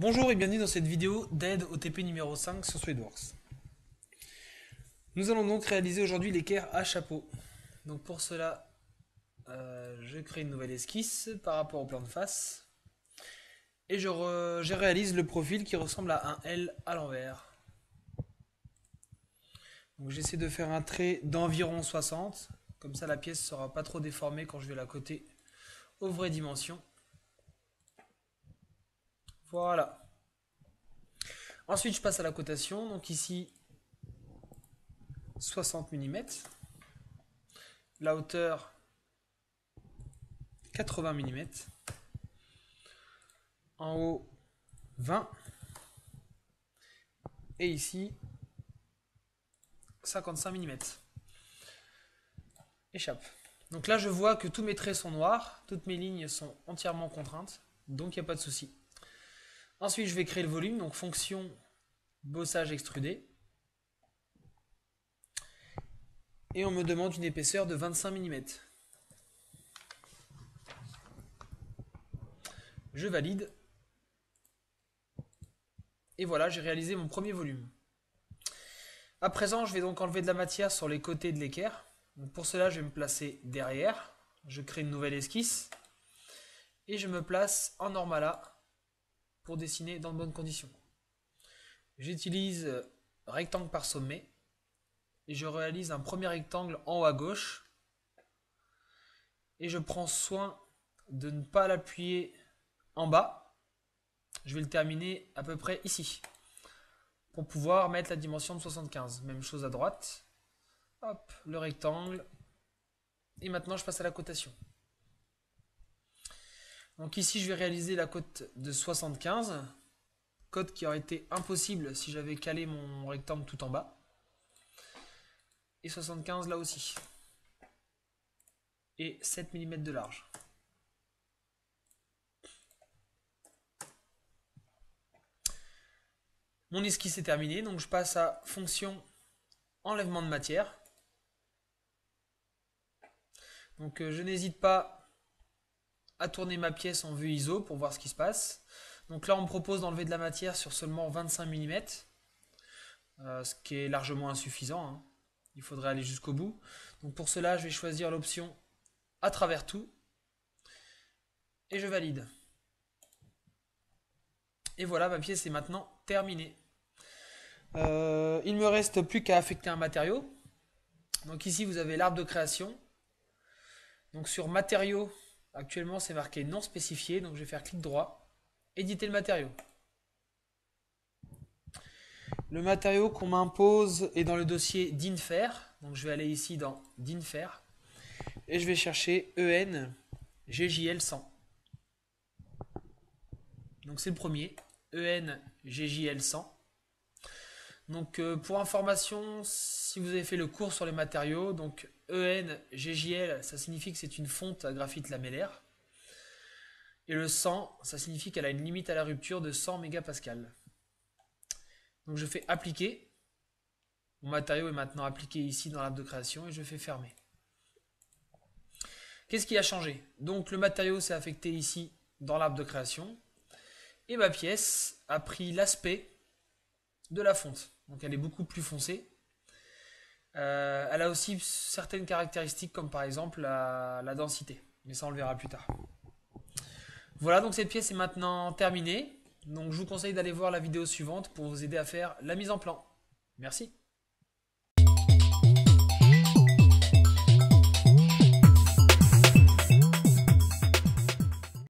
Bonjour et bienvenue dans cette vidéo d'aide au TP numéro 5 sur SolidWorks. Nous allons donc réaliser aujourd'hui l'équerre à chapeau. Donc pour cela, je crée une nouvelle esquisse par rapport au plan de face. Et je réalise le profil qui ressemble à un L à l'envers. Donc j'essaie de faire un trait d'environ 60. Comme ça la pièce ne sera pas trop déformée quand je vais la coter aux vraies dimensions. Voilà. Ensuite, je passe à la cotation. Donc ici, 60 mm. La hauteur, 80 mm. En haut, 20. Et ici, 55 mm. Échappe. Donc là, je vois que tous mes traits sont noirs. Toutes mes lignes sont entièrement contraintes. Donc, il n'y a pas de souci. Ensuite, je vais créer le volume, donc fonction bossage extrudé. Et on me demande une épaisseur de 25 mm. Je valide. Et voilà, j'ai réalisé mon premier volume. À présent, je vais donc enlever de la matière sur les côtés de l'équerre. Pour cela, je vais me placer derrière. Je crée une nouvelle esquisse. Et je me place en Normala pour dessiner dans de bonnes conditions. J'utilise rectangle par sommet et je réalise un premier rectangle en haut à gauche et je prends soin de ne pas l'appuyer en bas. Je vais le terminer à peu près ici pour pouvoir mettre la dimension de 75. Même chose à droite. Hop, le rectangle. Et maintenant je passe à la cotation. Donc ici je vais réaliser la cote de 75. Cote qui aurait été impossible si j'avais calé mon rectangle tout en bas. Et 75 là aussi. Et 7 mm de large. Mon esquisse est terminée, donc je passe à fonction enlèvement de matière. Donc je n'hésite pas à tourner ma pièce en vue ISO pour voir ce qui se passe. Donc là on me propose d'enlever de la matière sur seulement 25 mm, ce qui est largement insuffisant, hein. Il faudrait aller jusqu'au bout. Donc pour cela je vais choisir l'option à travers tout et je valide. Et voilà, ma pièce est maintenant terminée. Il ne me reste plus qu'à affecter un matériau. Donc ici vous avez l'arbre de création. Donc sur matériaux, actuellement c'est marqué non spécifié, donc je vais faire clic droit, éditer le matériau. Le matériau qu'on m'impose est dans le dossier d'Infer, donc je vais aller ici dans d'Infer et je vais chercher EN GJL 100. Donc c'est le premier, EN GJL 100. Donc pour information, si vous avez fait le cours sur les matériaux, donc EN GJL, ça signifie que c'est une fonte à graphite lamellaire. Et le 100, ça signifie qu'elle a une limite à la rupture de 100 mégapascales. Donc je fais appliquer. Mon matériau est maintenant appliqué ici dans l'arbre de création et je fais fermer. Qu'est-ce qui a changé? Donc le matériau s'est affecté ici dans l'arbre de création. Et ma pièce a pris l'aspect de la fonte. Donc elle est beaucoup plus foncée. Elle a aussi certaines caractéristiques comme par exemple la densité. Mais ça on le verra plus tard. Voilà, donc cette pièce est maintenant terminée. Donc je vous conseille d'aller voir la vidéo suivante pour vous aider à faire la mise en plan. Merci.